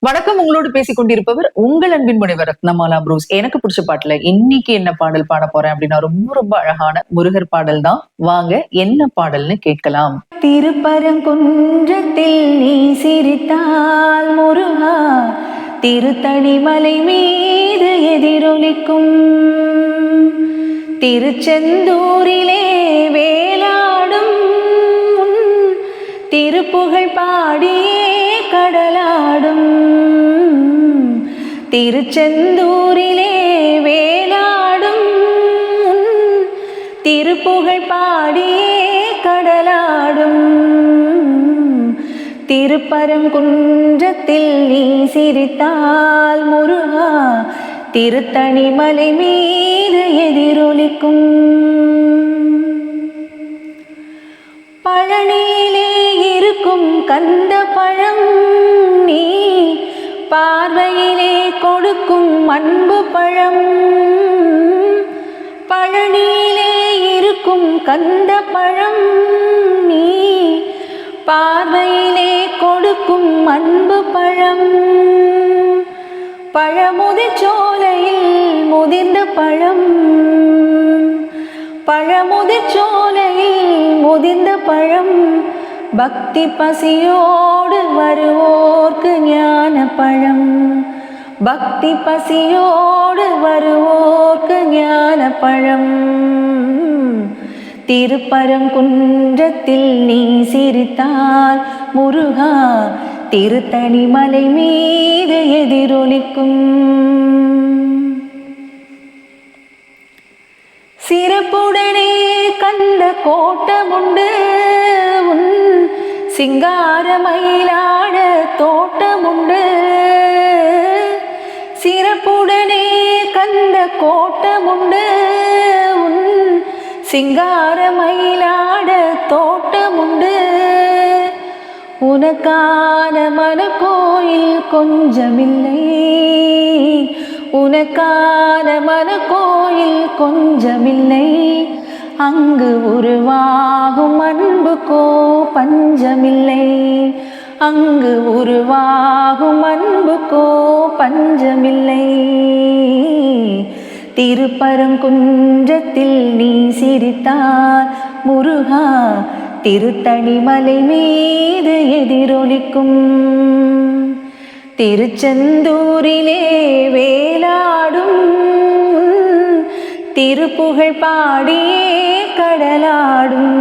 வணக்கம். உங்களோடு பேசிக் கொண்டிருப்பவர் உங்கள் அன்பின் முனைவர் ரத்னமாலா புரூஸ். எனக்கு பிடிச்ச பாட்டுல இன்னைக்கு என்ன பாடல் பாட போறேன் அப்படின்னா ரொம்ப ரொம்ப அழகான முருகர் பாடல் தான். வாங்க என்ன பாடல்னு கேட்கலாம். திருப்பரங்குன்றத்தில் நீ சிரித்தால் முருகா, திருத்தணிமலை மீது எதிரொலிக்கும். திருச்செந்தூரிலே வேலாடும் திருப்புகழ் பாடியே கடலாடும். திருச்செந்தூரிலே வேலாடும் திருப்புகழ் பாடியே கடலாடும். திருப்பரங்குன்றத்தில் நீ சிரித்தால் முருகா, திருத்தணிமலை மீது எதிரொலிக்கும். பழனியிலே இருக்கும் கந்த பழம் நீ பார்வையிலே கொடுக்கும் அன்பு பழம். பழனியிலே இருக்கும் கந்த பழம் நீ பார்வையிலே கொடுக்கும் அன்பு பழம். பழமுதிர் சோலையில் முதிர்ந்த பழம். பழமுதிர் சோலையில் முதிர்ந்த பழம். பக்தி பசியோடு வருவோர்க்கு ஞான பழம். பக்தி பசியோடு வருவோர்க்கு ஞான பழம். திருப்பரங்குன்றத்தில் நீ சிரித்தால் முருகா, திருத்தணிமலை மீது எதிரொலிக்கும். சிறப்புடனே கந்த கோட்டமுண்டு, உன் சிங்கார மயிலாட தோட்டமுண்டு. சிறப்புடனே கந்த கோட்டமுண்டு, உன் சிங்கார மயிலாட தோட்டமுண்டு. உனக்கான மனக்கோயில் கொஞ்சமில்லை, உனக்கான மனக்கோயில் கொஞ்சமில்லை. அங்கு உருவாகும் அன்புக்கோ பஞ்சமில்லை. அங்கு உருவாகும் அன்புக்கோ பஞ்சமில்லை. திருப்பரங்குன்றத்தில் நீ சிரித்தால் முருகா, திருத்தணிமலை மீது எதிரொலிக்கும். திருச்செந்தூரிலே வேலாடும் திருப்புகழ் பாடியே கடலாடும்.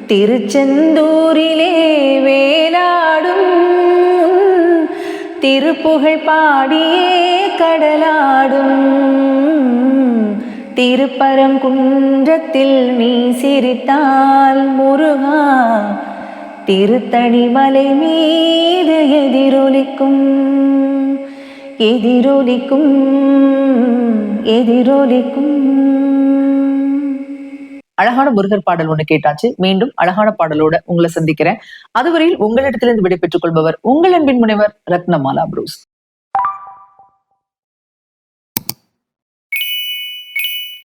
திருச்செந்தூரிலே வேலாடும் திருப்புகழ் பாடியே கடலாடும். திருப்பரங்குன்றத்தில் நீ சிரித்தால் முருகா, திருத்தணிமலை மீது எதிரொலிக்கும். எதிரொலிக்கும், எதிரொலிக்கும். அழகான முருகர் பாடல் ஒண்ணு கேட்டாச்சு. மீண்டும் அழகான பாடலோட உங்களை சந்திக்கிறேன். அதுவரையில் உங்களிடத்திலிருந்து விடைபெற்றுக் கொள்பவர் உங்கள் அன்பின் முனைவர் ரத்னமாலா புரூஸ்.